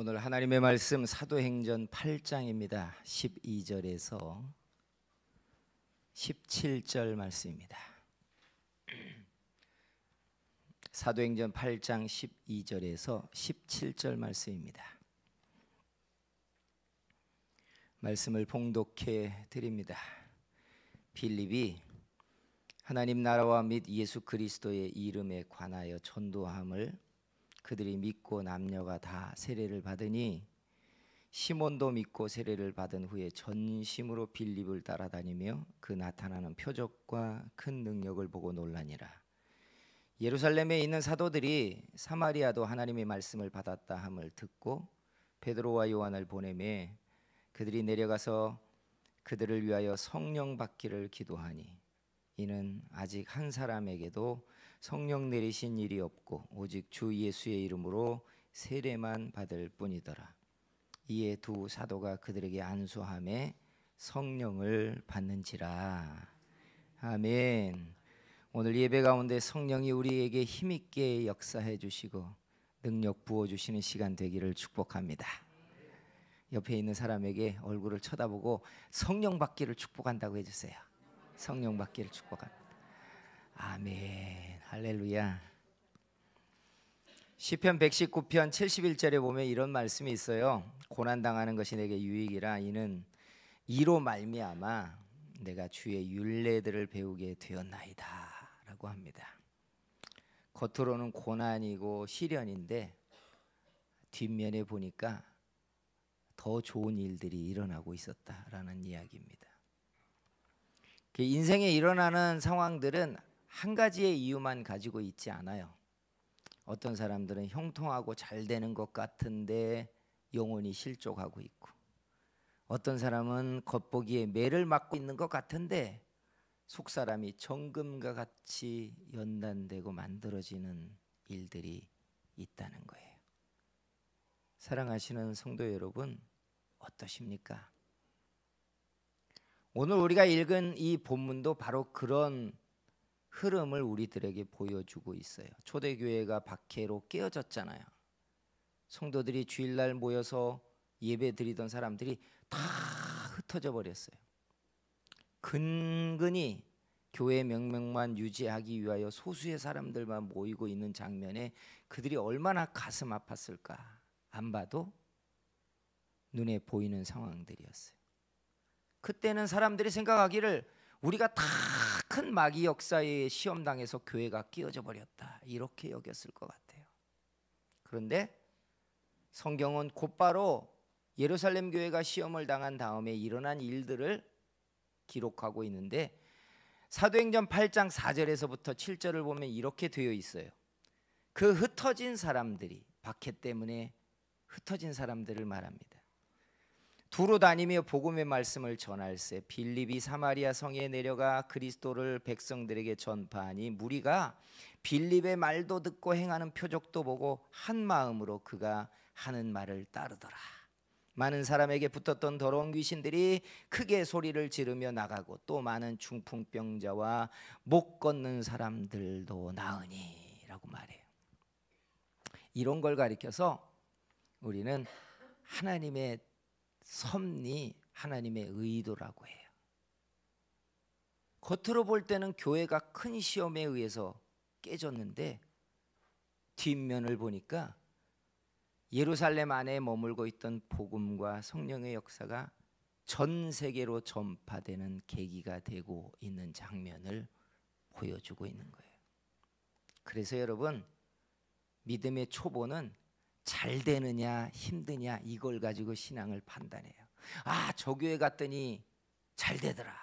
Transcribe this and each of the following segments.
오늘 하나님의 말씀 사도행전 8장입니다. 12절에서 17절 말씀입니다. 사도행전 8장 12절에서 17절 말씀입니다. 말씀을 봉독해 드립니다. 빌립이 하나님 나라와 및 예수 그리스도의 이름에 관하여 전도함을 그들이 믿고 남녀가 다 세례를 받으니 시몬도 믿고 세례를 받은 후에 전심으로 빌립을 따라다니며 그 나타나는 표적과 큰 능력을 보고 놀라니라. 예루살렘에 있는 사도들이 사마리아도 하나님의 말씀을 받았다 함을 듣고 베드로와 요한을 보내매 그들이 내려가서 그들을 위하여 성령 받기를 기도하니 이는 아직 한 사람에게도 성령 내리신 일이 없고 오직 주 예수의 이름으로 세례만 받을 뿐이더라. 이에 두 사도가 그들에게 안수하며 성령을 받는지라. 아멘. 오늘 예배 가운데 성령이 우리에게 힘있게 역사해 주시고 능력 부어 주시는 시간 되기를 축복합니다. 옆에 있는 사람에게 얼굴을 쳐다보고 성령 받기를 축복한다고 해주세요. 성령 받기를 축복합니다. 아멘. 할렐루야. 시편 119편 71절에 보면 이런 말씀이 있어요. 고난당하는 것이 내게 유익이라 이는 이로 말미암아 내가 주의 율례들을 배우게 되었나이다 라고 합니다. 겉으로는 고난이고 시련인데 뒷면에 보니까 더 좋은 일들이 일어나고 있었다라는 이야기입니다. 인생에 일어나는 상황들은 한 가지의 이유만 가지고 있지 않아요. 어떤 사람들은 형통하고 잘 되는 것 같은데 영혼이 실족하고 있고, 어떤 사람은 겉보기에 매를 맞고 있는 것 같은데 속사람이 정금과 같이 연단되고 만들어지는 일들이 있다는 거예요. 사랑하시는 성도 여러분, 어떠십니까? 오늘 우리가 읽은 이 본문도 바로 그런 흐름을 우리들에게 보여주고 있어요. 초대교회가 박해로 깨어졌잖아요. 성도들이 주일날 모여서 예배 드리던 사람들이 다 흩어져 버렸어요. 근근히 교회 명맥만 유지하기 위하여 소수의 사람들만 모이고 있는 장면에 그들이 얼마나 가슴 아팠을까. 안 봐도 눈에 보이는 상황들이었어요. 그때는 사람들이 생각하기를 우리가 다 큰 마귀 역사에 시험당해서 교회가 끼어져 버렸다 이렇게 여겼을 것 같아요. 그런데 성경은 곧바로 예루살렘 교회가 시험을 당한 다음에 일어난 일들을 기록하고 있는데 사도행전 8장 4절에서부터 7절을 보면 이렇게 되어 있어요. 그 흩어진 사람들이 박해 때문에 흩어진 사람들을 말합니다. 두루 다니며 복음의 말씀을 전할세 빌립이 사마리아 성에 내려가 그리스도를 백성들에게 전파하니 무리가 빌립의 말도 듣고 행하는 표적도 보고 한 마음으로 그가 하는 말을 따르더라. 많은 사람에게 붙었던 더러운 귀신들이 크게 소리를 지르며 나가고 또 많은 중풍병자와 못 걷는 사람들도 나으니 라고 말해요. 이런 걸 가리켜서 우리는 하나님의 섭리, 하나님의 의도라고 해요. 겉으로 볼 때는 교회가 큰 시험에 의해서 깨졌는데 뒷면을 보니까 예루살렘 안에 머물고 있던 복음과 성령의 역사가 전 세계로 전파되는 계기가 되고 있는 장면을 보여주고 있는 거예요. 그래서 여러분, 믿음의 초보는 잘 되느냐 힘드냐 이걸 가지고 신앙을 판단해요. 아, 저 교회 갔더니 잘 되더라.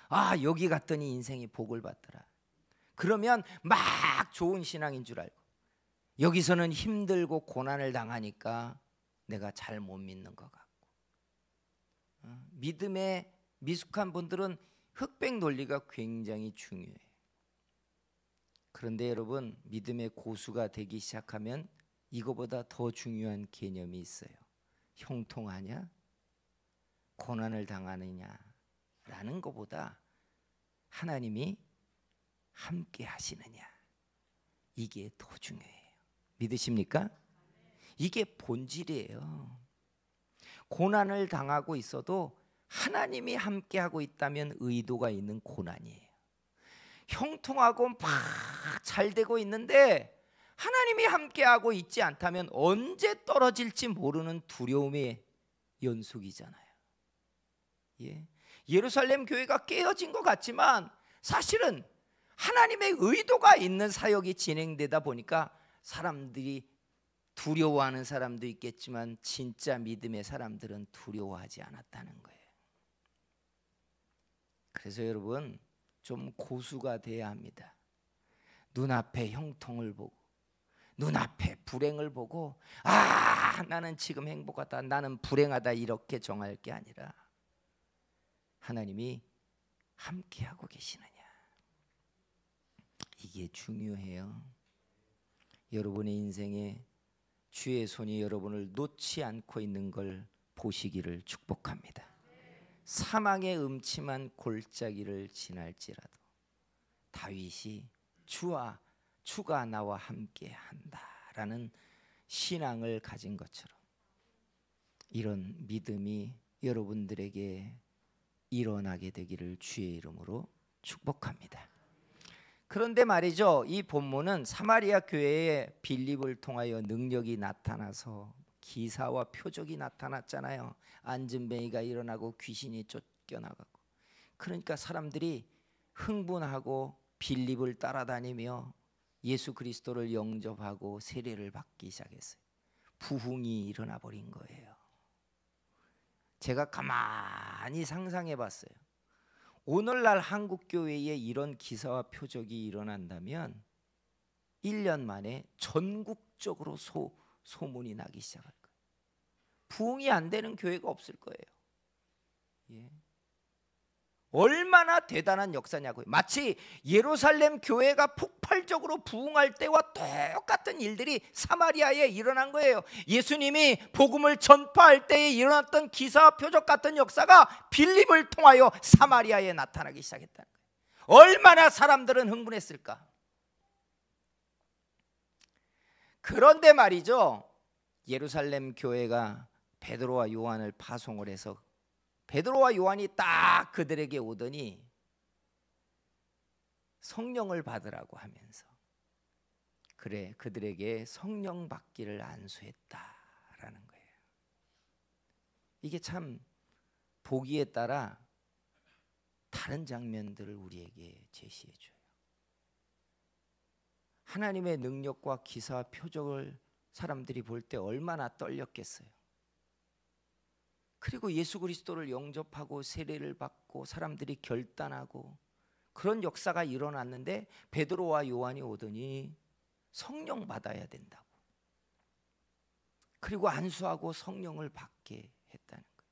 아, 여기 갔더니 인생이 복을 받더라. 그러면 막 좋은 신앙인 줄 알고 여기서는 힘들고 고난을 당하니까 내가 잘 못 믿는 것 같고, 믿음에 미숙한 분들은 흑백 논리가 굉장히 중요해요. 그런데 여러분, 믿음의 고수가 되기 시작하면 이거보다 더 중요한 개념이 있어요. 형통하냐? 고난을 당하느냐라는 것보다 하나님이 함께 하시느냐, 이게 더 중요해요. 믿으십니까? 이게 본질이에요. 고난을 당하고 있어도 하나님이 함께하고 있다면 의도가 있는 고난이에요. 형통하고 막 잘 되고 있는데 하나님이 함께하고 있지 않다면 언제 떨어질지 모르는 두려움의 연속이잖아요. 예. 예루살렘 교회가 깨어진 것 같지만 사실은 하나님의 의도가 있는 사역이 진행되다 보니까 사람들이 두려워하는 사람도 있겠지만 진짜 믿음의 사람들은 두려워하지 않았다는 거예요. 그래서 여러분 좀 고수가 돼야 합니다. 눈앞에 형통을 보고 눈앞에 불행을 보고 나는 지금 행복하다, 나는 불행하다 이렇게 정할 게 아니라 하나님이 함께하고 계시느냐, 이게 중요해요. 여러분의 인생에 주의 손이 여러분을 놓지 않고 있는 걸 보시기를 축복합니다. 사망의 음침한 골짜기를 지날지라도 다윗이 주가 나와 함께 한다라는 신앙을 가진 것처럼 이런 믿음이 여러분들에게 일어나게 되기를 주의 이름으로 축복합니다. 그런데 말이죠, 이 본문은 사마리아 교회에 빌립을 통하여 능력이 나타나서 기사와 표적이 나타났잖아요. 안진뱅이가 일어나고 귀신이 쫓겨나가고. 그러니까 사람들이 흥분하고 빌립을 따라다니며 예수 그리스도를 영접하고 세례를 받기 시작했어요. 부흥이 일어나 버린 거예요. 제가 가만히 상상해 봤어요. 오늘날 한국교회에 이런 기사와 표적이 일어난다면 1년 만에 전국적으로 소문이 나기 시작할 거예요. 부흥이 안 되는 교회가 없을 거예요. 예. 얼마나 대단한 역사냐고요. 마치 예루살렘 교회가 폭발적으로 부흥할 때와 똑같은 일들이 사마리아에 일어난 거예요. 예수님이 복음을 전파할 때에 일어났던 기사와 표적 같은 역사가 빌립을 통하여 사마리아에 나타나기 시작했다는 거예요. 얼마나 사람들은 흥분했을까. 그런데 말이죠, 예루살렘 교회가 베드로와 요한을 파송을 해서 베드로와 요한이 딱 그들에게 오더니 성령을 받으라고 하면서 그래 그들에게 성령 받기를 안수했다라는 거예요. 이게 참 보기에 따라 다른 장면들을 우리에게 제시해 줘요. 하나님의 능력과 기사와 표적을 사람들이 볼 때 얼마나 떨렸겠어요. 그리고 예수 그리스도를 영접하고 세례를 받고 사람들이 결단하고 그런 역사가 일어났는데 베드로와 요한이 오더니 성령 받아야 된다고, 그리고 안수하고 성령을 받게 했다는 거예요.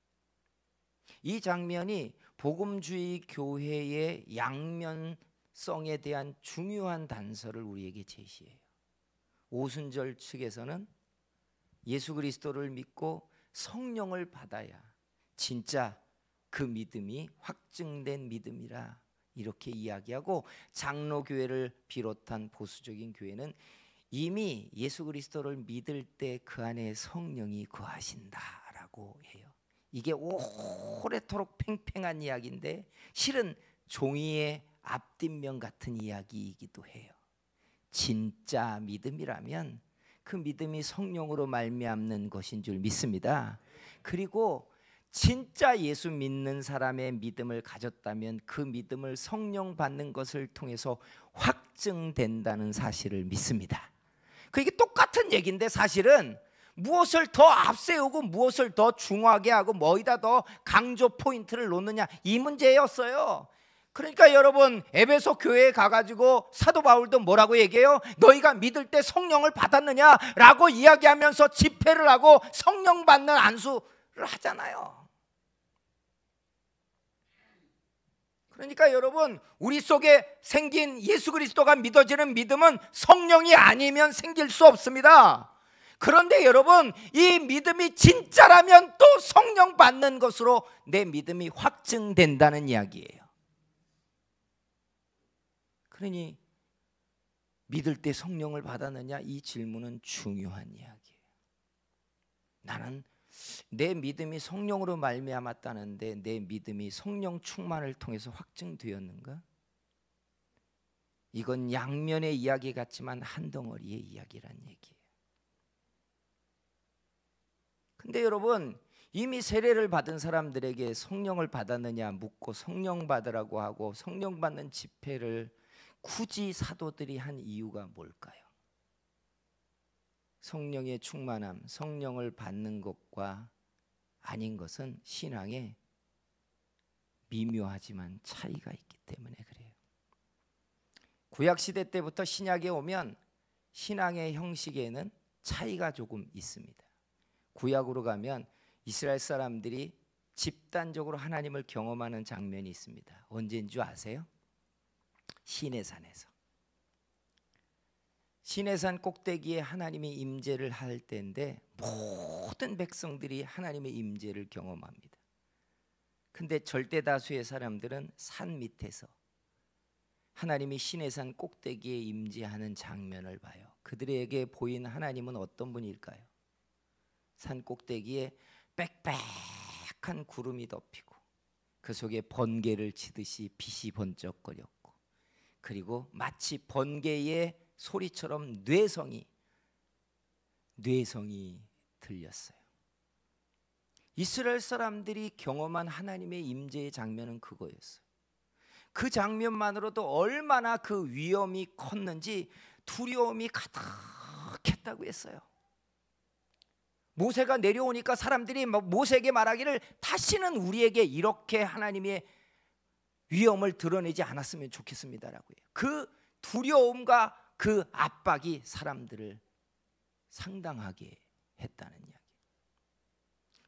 이 장면이 복음주의 교회의 양면성에 대한 중요한 단서를 우리에게 제시해요. 오순절 측에서는 예수 그리스도를 믿고 성령을 받아야 진짜 그 믿음이 확증된 믿음이라 이렇게 이야기하고, 장로교회를 비롯한 보수적인 교회는 이미 예수 그리스도를 믿을 때 그 안에 성령이 거하신다라고 해요. 이게 오래도록 팽팽한 이야기인데 실은 종이의 앞뒷면 같은 이야기이기도 해요. 진짜 믿음이라면 그 믿음이 성령으로 말미암는 것인 줄 믿습니다. 그리고 진짜 예수 믿는 사람의 믿음을 가졌다면 그 믿음을 성령 받는 것을 통해서 확증된다는 사실을 믿습니다. 그게 똑같은 얘기인데 사실은 무엇을 더 앞세우고 무엇을 더 중요하게 하고 뭐에다 더 강조 포인트를 놓느냐, 이 문제였어요. 그러니까 여러분 에베소 교회에 가가지고 사도 바울도 뭐라고 얘기해요? 너희가 믿을 때 성령을 받았느냐라고 이야기하면서 집회를 하고 성령 받는 안수를 하잖아요. 그러니까 여러분 우리 속에 생긴 예수 그리스도가 믿어지는 믿음은 성령이 아니면 생길 수 없습니다. 그런데 여러분 이 믿음이 진짜라면 또 성령 받는 것으로 내 믿음이 확증된다는 이야기예요. 그러니 믿을 때 성령을 받았느냐, 이 질문은 중요한 이야기예요. 나는 내 믿음이 성령으로 말미암았다는데 내 믿음이 성령 충만을 통해서 확증되었는가? 이건 양면의 이야기 같지만 한 덩어리의 이야기란 얘기예요. 근데 여러분, 이미 세례를 받은 사람들에게 성령을 받았느냐 묻고 성령 받으라고 하고 성령 받는 집회를 굳이 사도들이 한 이유가 뭘까요? 성령의 충만함, 성령을 받는 것과 아닌 것은 신앙에 미묘하지만 차이가 있기 때문에 그래요. 구약시대 때부터 신약에 오면 신앙의 형식에는 차이가 조금 있습니다. 구약으로 가면 이스라엘 사람들이 집단적으로 하나님을 경험하는 장면이 있습니다. 언제인 줄 아세요? 시내산에서. 시내산 꼭대기에 하나님이 임재를 할 때인데 모든 백성들이 하나님의 임재를 경험합니다. 근데 절대 다수의 사람들은 산 밑에서 하나님이 시내산 꼭대기에 임재하는 장면을 봐요. 그들에게 보인 하나님은 어떤 분일까요? 산 꼭대기에 빽빽한 구름이 덮이고 그 속에 번개를 치듯이 빛이 번쩍거렸고, 그리고 마치 번개의 소리처럼 뇌성이 들렸어요. 이스라엘 사람들이 경험한 하나님의 임재의 장면은 그거였어요. 그 장면만으로도 얼마나 그 위험이 컸는지 두려움이 가득했다고 했어요. 모세가 내려오니까 사람들이 모세에게 말하기를 다시는 우리에게 이렇게 하나님의 위험을 드러내지 않았으면 좋겠습니다라고 해요. 그 두려움과 그 압박이 사람들을 상당하게 했다는 이야기.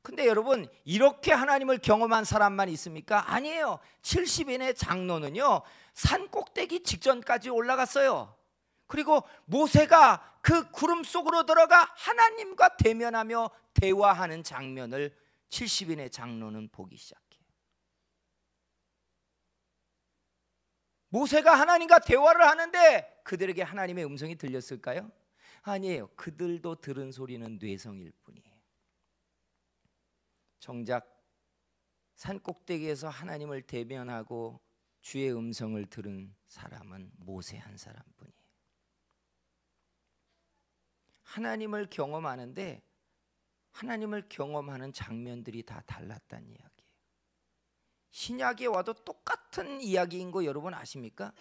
근데 여러분, 이렇게 하나님을 경험한 사람만 있습니까? 아니에요. 70인의 장로는요, 산 꼭대기 직전까지 올라갔어요. 그리고 모세가 그 구름 속으로 들어가 하나님과 대면하며 대화하는 장면을 70인의 장로는 보기 시작해요. 모세가 하나님과 대화를 하는데 그들에게 하나님의 음성이 들렸을까요? 아니에요. 그들도 들은 소리는 뇌성일 뿐이에요. 정작 산 꼭대기에서 하나님을 대면하고 주의 음성을 들은 사람은 모세 한 사람뿐이에요. 하나님을 경험하는데 하나님을 경험하는 장면들이 다 달랐다는 이야기예요. 신약에 와도 똑같은 이야기인 거 여러분 아십니까?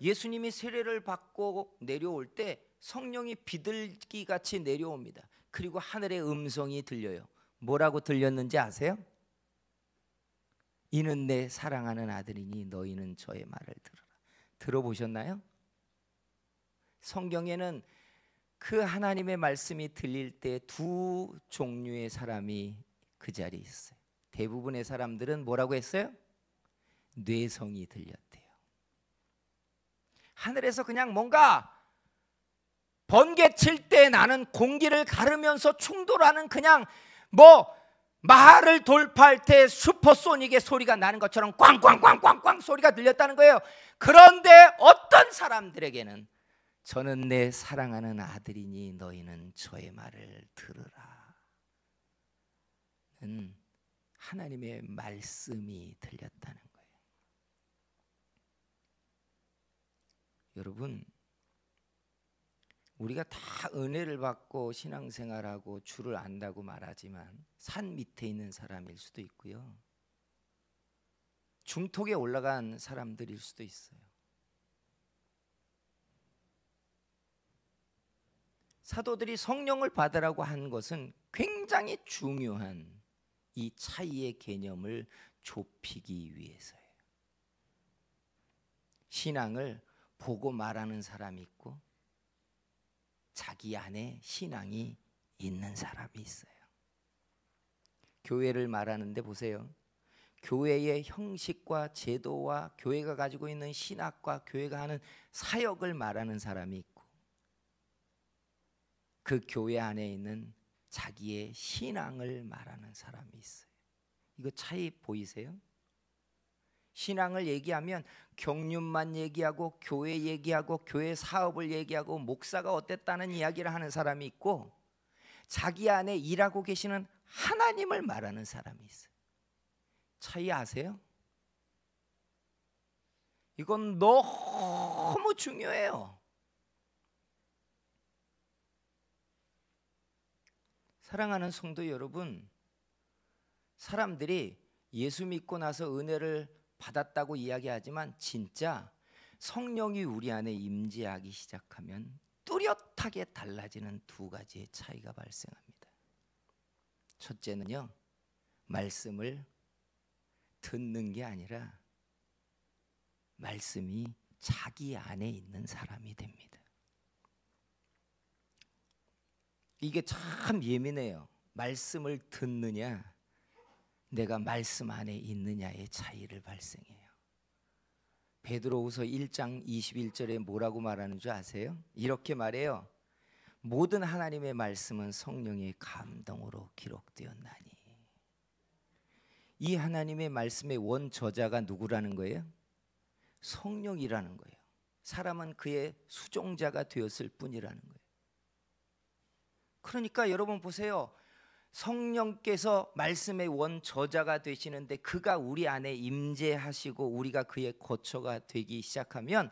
예수님이 세례를 받고 내려올 때 성령이 비둘기 같이 내려옵니다. 그리고 하늘의 음성이 들려요. 뭐라고 들렸는지 아세요? 이는 내 사랑하는 아들이니 너희는 저의 말을 들으라. 들어보셨나요? 성경에는 그 하나님의 말씀이 들릴 때 두 종류의 사람이 그 자리에 있어요. 대부분의 사람들은 뭐라고 했어요? 뇌성이 들렸대요. 하늘에서 그냥 뭔가 번개 칠 때 나는 공기를 가르면서 충돌하는 그냥 마을을 돌파할 때 슈퍼소닉의 소리가 나는 것처럼 꽝꽝꽝꽝꽝 소리가 들렸다는 거예요. 그런데 어떤 사람들에게는 저는 내 사랑하는 아들이니 너희는 저의 말을 들으라 는 하나님의 말씀이 들렸다는 거예요. 여러분, 우리가 다 은혜를 받고 신앙생활하고 주를 안다고 말하지만 산 밑에 있는 사람일 수도 있고요, 중턱에 올라간 사람들일 수도 있어요. 사도들이 성령을 받으라고 한 것은 굉장히 중요한 이 차이의 개념을 좁히기 위해서예요. 신앙을 보고 말하는 사람이 있고 자기 안에 신앙이 있는 사람이 있어요. 교회를 말하는데 보세요. 교회의 형식과 제도와 교회가 가지고 있는 신학과 교회가 하는 사역을 말하는 사람이 있고, 그 교회 안에 있는 자기의 신앙을 말하는 사람이 있어요. 이거 차이 보이세요? 신앙을 얘기하면 경륜만 얘기하고 교회 얘기하고 교회 사업을 얘기하고 목사가 어땠다는 이야기를 하는 사람이 있고, 자기 안에 일하고 계시는 하나님을 말하는 사람이 있어요. 차이 아세요? 이건 너무 중요해요. 사랑하는 성도 여러분, 사람들이 예수 믿고 나서 은혜를 받았다고 이야기하지만 진짜 성령이 우리 안에 임재하기 시작하면 뚜렷하게 달라지는 두 가지의 차이가 발생합니다. 첫째는요, 말씀을 듣는 게 아니라 말씀이 자기 안에 있는 사람이 됩니다. 이게 참 예민해요. 말씀을 듣느냐, 내가 말씀 안에 있느냐의 차이를 발생해요. 베드로후서 1장 21절에 뭐라고 말하는 줄 아세요? 이렇게 말해요. 모든 하나님의 말씀은 성령의 감동으로 기록되었나니. 이 하나님의 말씀의 원저자가 누구라는 거예요? 성령이라는 거예요. 사람은 그의 수종자가 되었을 뿐이라는 거예요. 그러니까 여러분 보세요. 성령께서 말씀의 원저자가 되시는데 그가 우리 안에 임재하시고 우리가 그의 거처가 되기 시작하면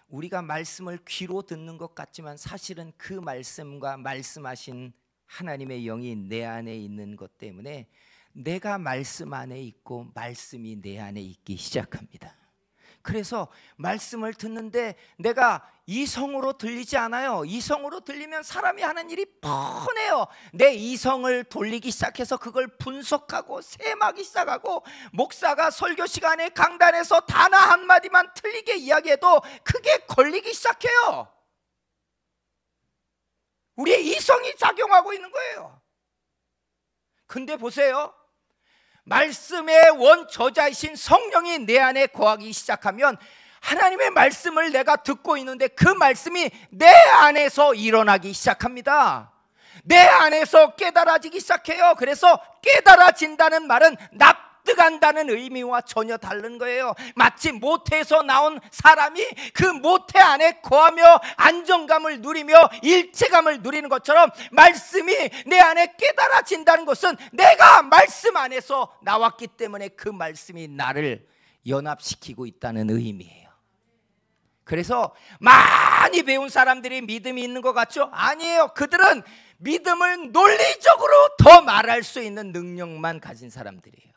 우리가 말씀을 귀로 듣는 것 같지만 사실은 그 말씀과 말씀하신 하나님의 영이 내 안에 있는 것 때문에 내가 말씀 안에 있고 말씀이 내 안에 있기 시작합니다. 그래서 말씀을 듣는데 내가 이성으로 들리지 않아요. 이성으로 들리면 사람이 하는 일이 뻔해요. 내 이성을 돌리기 시작해서 그걸 분석하고 셈하기 시작하고, 목사가 설교 시간에 강단에서 단어 한마디만 틀리게 이야기해도 그게 걸리기 시작해요. 우리의 이성이 작용하고 있는 거예요. 근데 보세요. 말씀의 원저자이신 성령이 내 안에 거하기 시작하면 하나님의 말씀을 내가 듣고 있는데 그 말씀이 내 안에서 일어나기 시작합니다. 내 안에서 깨달아지기 시작해요. 그래서 깨달아진다는 말은 납득한다는 의미와 전혀 다른 거예요. 마치 모태에서 나온 사람이 그 모태 안에 거하며 안정감을 누리며 일체감을 누리는 것처럼 말씀이 내 안에 깨달아진다는 것은 내가 말씀 안에서 나왔기 때문에 그 말씀이 나를 연합시키고 있다는 의미예요. 그래서 많이 배운 사람들이 믿음이 있는 것 같죠? 아니에요. 그들은 믿음을 논리적으로 더 말할 수 있는 능력만 가진 사람들이에요.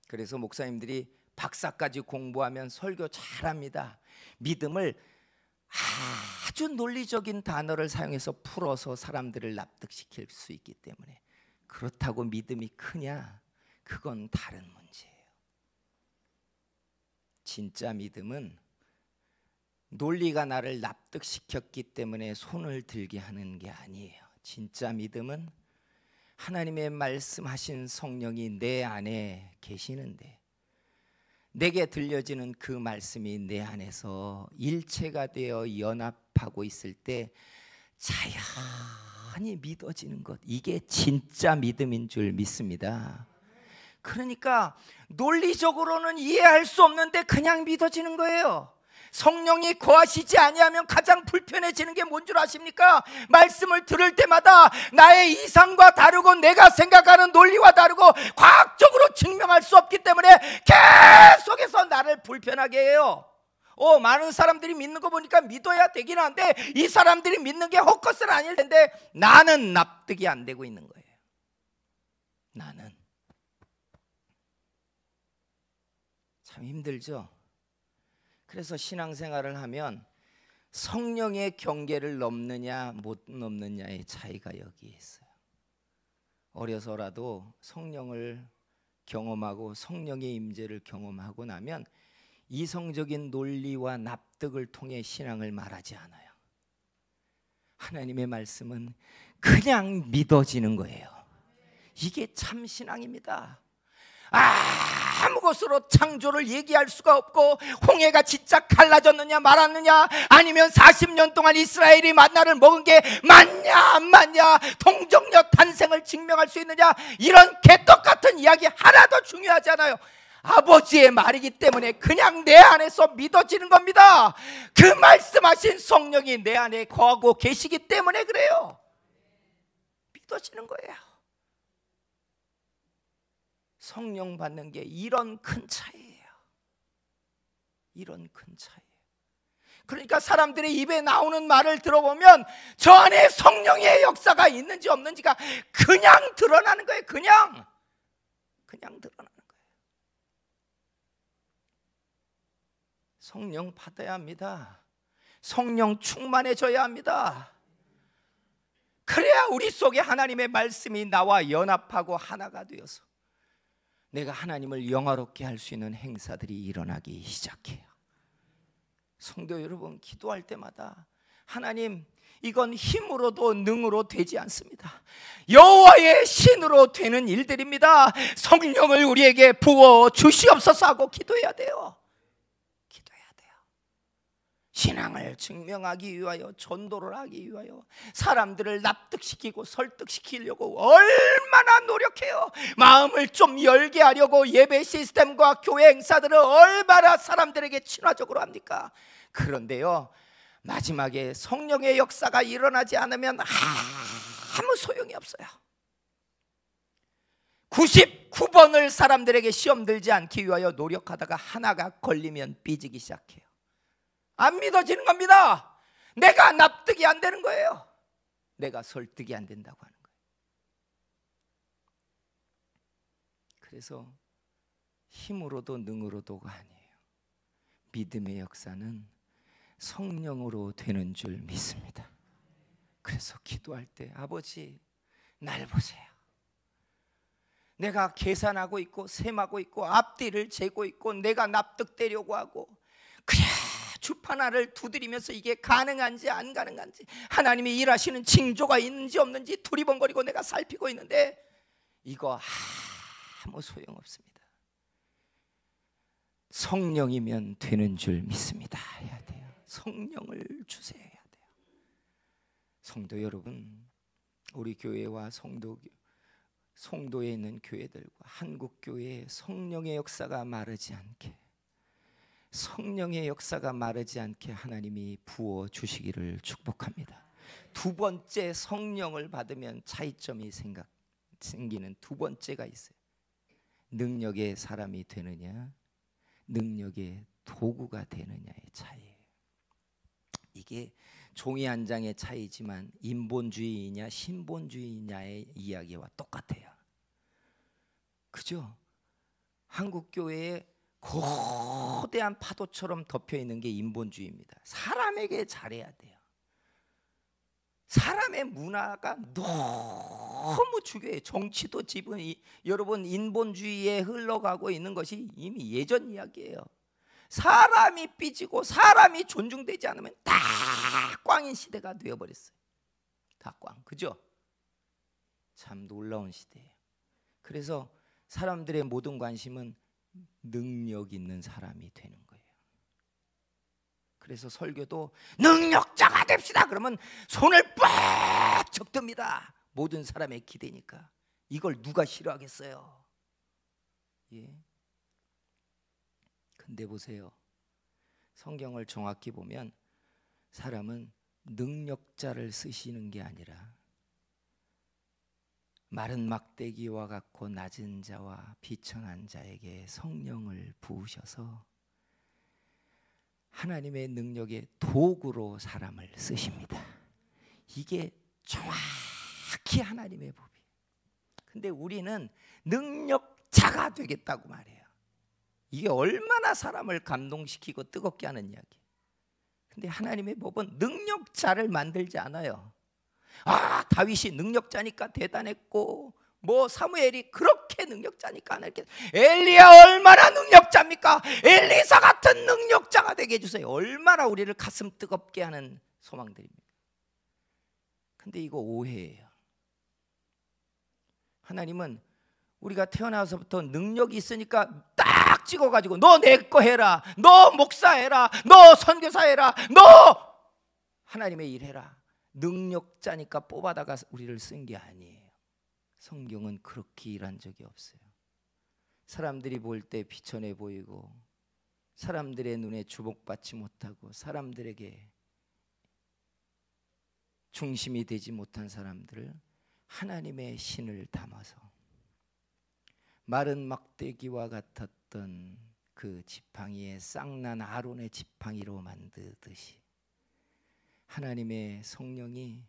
그래서 목사님들이 박사까지 공부하면 설교 잘합니다. 믿음을 아주 논리적인 단어를 사용해서 풀어서 사람들을 납득시킬 수 있기 때문에. 그렇다고 믿음이 크냐? 그건 다른 문제예요. 진짜 믿음은 논리가 나를 납득시켰기 때문에 손을 들게 하는 게 아니에요. 진짜 믿음은 하나님의 말씀하신 성령이 내 안에 계시는데 내게 들려지는 그 말씀이 내 안에서 일체가 되어 연합하고 있을 때 자연히 믿어지는 것, 이게 진짜 믿음인 줄 믿습니다. 그러니까 논리적으로는 이해할 수 없는데 그냥 믿어지는 거예요. 성령이 거하시지 아니하면 가장 불편해지는 게 뭔 줄 아십니까? 말씀을 들을 때마다 나의 이상과 다르고 내가 생각하는 논리와 다르고 과학적으로 증명할 수 없기 때문에 계속해서 나를 불편하게 해요. 많은 사람들이 믿는 거 보니까 믿어야 되긴 한데 이 사람들이 믿는 게 헛것은 아닐 텐데 나는 납득이 안 되고 있는 거예요. 나는 참 힘들죠. 그래서 신앙생활을 하면 성령의 경계를 넘느냐 못 넘느냐의 차이가 여기에 있어요. 어려서라도 성령을 경험하고 성령의 임재를 경험하고 나면 이성적인 논리와 납득을 통해 신앙을 말하지 않아요. 하나님의 말씀은 그냥 믿어지는 거예요. 이게 참 신앙입니다. 아무 것으로 창조를 얘기할 수가 없고 홍해가 진짜 갈라졌느냐 말았느냐, 아니면 40년 동안 이스라엘이 만나를 먹은 게 맞냐 안 맞냐, 동정녀 탄생을 증명할 수 있느냐, 이런 개떡같은 이야기 하나도 중요하지 않아요. 아버지의 말이기 때문에 그냥 내 안에서 믿어지는 겁니다. 그 말씀하신 성령이 내 안에 거하고 계시기 때문에 그래요. 믿어지는 거예요. 성령 받는 게 이런 큰 차이예요. 이런 큰 차이예요. 그러니까 사람들의 입에 나오는 말을 들어보면 저 안에 성령의 역사가 있는지 없는지가 그냥 드러나는 거예요. 그냥 드러나는 거예요. 성령 받아야 합니다. 성령 충만해져야 합니다. 그래야 우리 속에 하나님의 말씀이 나와 연합하고 하나가 되어서 내가 하나님을 영화롭게 할 수 있는 행사들이 일어나기 시작해요. 성도 여러분, 기도할 때마다 하나님, 이건 힘으로도 능으로 되지 않습니다. 여호와의 신으로 되는 일들입니다. 성령을 우리에게 부어 주시옵소서 하고 기도해야 돼요. 기도해야 돼요. 신앙을 증명하기 위하여, 전도를 하기 위하여 사람들을 납득시키고 설득시키려고 얼마나 노력해요. 마음을 좀 열게 하려고 예배 시스템과 교회 행사들을 얼마나 사람들에게 친화적으로 합니까? 그런데요, 마지막에 성령의 역사가 일어나지 않으면 아무 소용이 없어요. 99번을 사람들에게 시험 들지 않기 위하여 노력하다가 하나가 걸리면 삐지기 시작해요. 안 믿어지는 겁니다. 내가 납득이 안 되는 거예요. 내가 설득이 안 된다고 하는 거예요. 그래서 힘으로도 능으로도가 아니에요. 믿음의 역사는 성령으로 되는 줄 믿습니다. 그래서 기도할 때 아버지, 날 보세요. 내가 계산하고 있고 셈하고 있고 앞뒤를 재고 있고 내가 납득되려고 하고 그래 주판알을 두드리면서 이게 가능한지 안 가능한지 하나님이 일하시는 징조가 있는지 없는지 두리번거리고 내가 살피고 있는데 이거 아무 소용없습니다. 성령이면 되는 줄 믿습니다. 해야 돼요. 성령을 주세요. 해야 돼요. 성도 여러분, 우리 교회와 송도에 있는 교회들과 한국 교회에 성령의 역사가 마르지 않게, 성령의 역사가 마르지 않게 하나님이 부어 주시기를 축복합니다. 두 번째, 성령을 받으면 차이점이 생기는 두 번째가 있어요. 능력의 사람이 되느냐, 능력의 도구가 되느냐의 차이예요. 이게 종이 한 장의 차이지만 인본주의냐 신본주의냐의 이야기와 똑같아요. 그죠? 한국 교회에 거대한 파도처럼 덮여 있는 게 인본주의입니다. 사람에게 잘해야 돼요. 사람의 문화가 너무 중요해요. 정치도 지금 여러분 인본주의에 흘러가고 있는 것이 이미 예전 이야기예요. 사람이 삐지고 사람이 존중되지 않으면 다 꽝인 시대가 되어버렸어요. 다 꽝, 그죠? 참 놀라운 시대예요. 그래서 사람들의 모든 관심은 능력 있는 사람이 되는 거예요. 그래서 설교도 능력자가 됩시다 그러면 손을 빡 듭니다. 모든 사람의 기대니까. 이걸 누가 싫어하겠어요? 예. 근데 보세요. 성경을 정확히 보면 사람은 능력자를 쓰시는 게 아니라 마른 막대기와 같고 낮은 자와 비천한 자에게 성령을 부으셔서 하나님의 능력의 도구로 사람을 쓰십니다. 이게 정확히 하나님의 법이에요. 근데 우리는 능력자가 되겠다고 말해요. 이게 얼마나 사람을 감동시키고 뜨겁게 하는 이야기. 근데 하나님의 법은 능력자를 만들지 않아요. 아, 다윗이 능력자니까 대단했고 뭐 사무엘이 그렇게 능력자니까 안 했겠. 엘리야 얼마나 능력자입니까? 엘리사 같은 능력자가 되게 해주세요. 얼마나 우리를 가슴 뜨겁게 하는 소망들입니다. 근데 이거 오해예요. 하나님은 우리가 태어나서부터 능력이 있으니까 딱 찍어가지고 너 내 거 해라, 너 목사해라, 너 선교사해라, 너 하나님의 일 해라. 능력자니까 뽑아다가 우리를 쓴 게 아니에요. 성경은 그렇게 일한 적이 없어요. 사람들이 볼 때 비천해 보이고 사람들의 눈에 주목받지 못하고 사람들에게 중심이 되지 못한 사람들을 하나님의 신을 담아서 마른 막대기와 같았던 그 지팡이에 쌍난 아론의 지팡이로 만드듯이 하나님의 성령이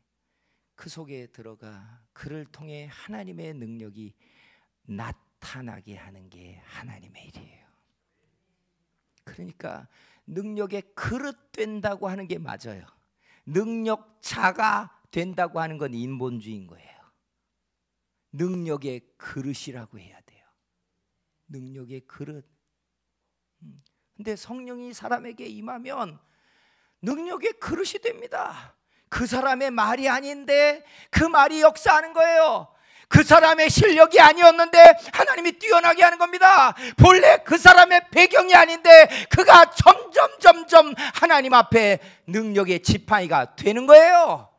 그 속에 들어가 그를 통해 하나님의 능력이 나타나게 하는 게 하나님의 일이에요. 그러니까 능력의 그릇 된다고 하는 게 맞아요. 능력자가 된다고 하는 건 인본주의인 거예요. 능력의 그릇이라고 해야 돼요. 능력의 그릇. 근데 성령이 사람에게 임하면 능력의 그릇이 됩니다. 그 사람의 말이 아닌데 그 말이 역사하는 거예요. 그 사람의 실력이 아니었는데 하나님이 뛰어나게 하는 겁니다. 본래 그 사람의 배경이 아닌데 그가 점점 하나님 앞에 능력의 지팡이가 되는 거예요.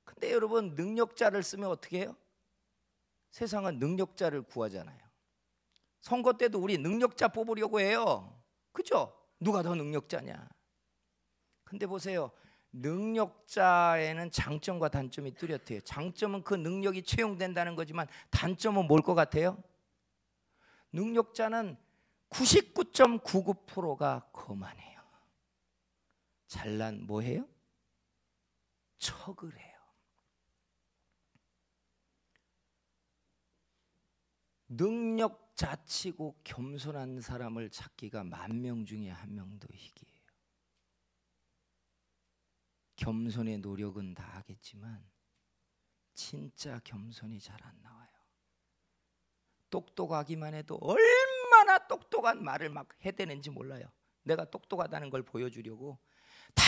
근데 여러분, 능력자를 쓰면 어떻게 해요? 세상은 능력자를 구하잖아요. 선거 때도 우리 능력자 뽑으려고 해요. 그죠? 누가 더 능력자냐. 근데 보세요, 능력자에는 장점과 단점이 뚜렷해요. 장점은 그 능력이 채용된다는 거지만 단점은 뭘 것 같아요? 능력자는 99.99%가 거만해요. 잘난 뭐해요? 척을 해요. 능력자치고 겸손한 사람을 찾기가 10,000명 중에 1명도 희귀해요. 겸손의 노력은 다 하겠지만 진짜 겸손이 잘 안 나와요. 똑똑하기만 해도 얼마나 똑똑한 말을 막 해대는지 몰라요. 내가 똑똑하다는 걸 보여주려고 다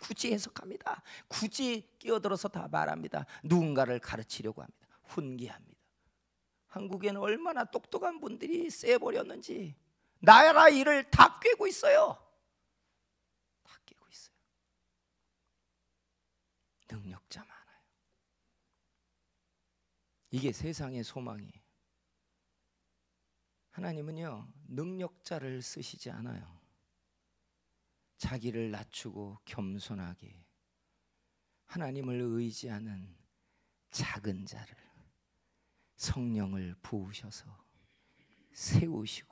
굳이 해석합니다. 굳이 끼어들어서 다 말합니다. 누군가를 가르치려고 합니다. 훈계합니다. 한국에는 얼마나 똑똑한 분들이 쎄버렸는지 나라 일을 다 꿰고 있어요. 다 꿰고 있어요. 능력자 많아요. 이게 세상의 소망이에요. 하나님은요, 능력자를 쓰시지 않아요. 자기를 낮추고 겸손하게 하나님을 의지하는 작은 자를 성령을 부으셔서 세우시고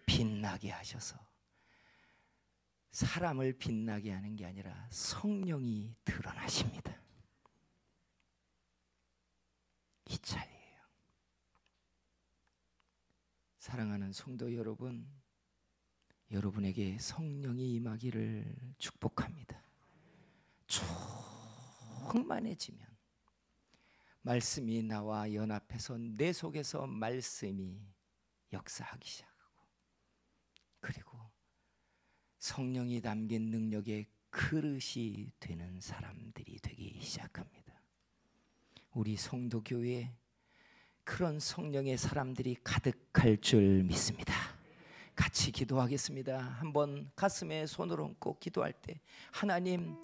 빛나게 하셔서, 사람을 빛나게 하는 게 아니라 성령이 드러나십니다. 이 차이예요. 사랑하는 성도 여러분, 여러분에게 성령이 임하기를 축복합니다. 충만해지면 말씀이 나와 연합해서 내 속에서 말씀이 역사하기 시작하고, 그리고 성령이 담긴 능력의 그릇이 되는 사람들이 되기 시작합니다. 우리 성도교회에 그런 성령의 사람들이 가득할 줄 믿습니다. 같이 기도하겠습니다. 한번 가슴에 손을 얹고 기도할 때, 하나님,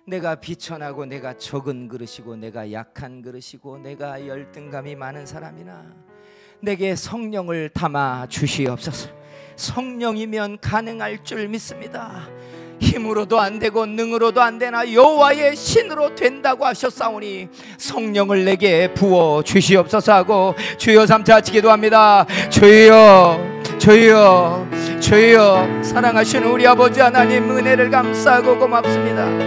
내가 비천하고 내가 적은 그릇이고 내가 약한 그릇이고 내가 열등감이 많은 사람이나 내게 성령을 담아 주시옵소서. 성령이면 가능할 줄 믿습니다. 힘으로도 안 되고 능으로도 안 되나 여호와의 신으로 된다고 하셨사오니 성령을 내게 부어 주시옵소서 하고 주여 삼차 같이 기도합니다. 주여, 주여, 주여. 사랑하시는 우리 아버지 하나님, 은혜를 감사하고 고맙습니다.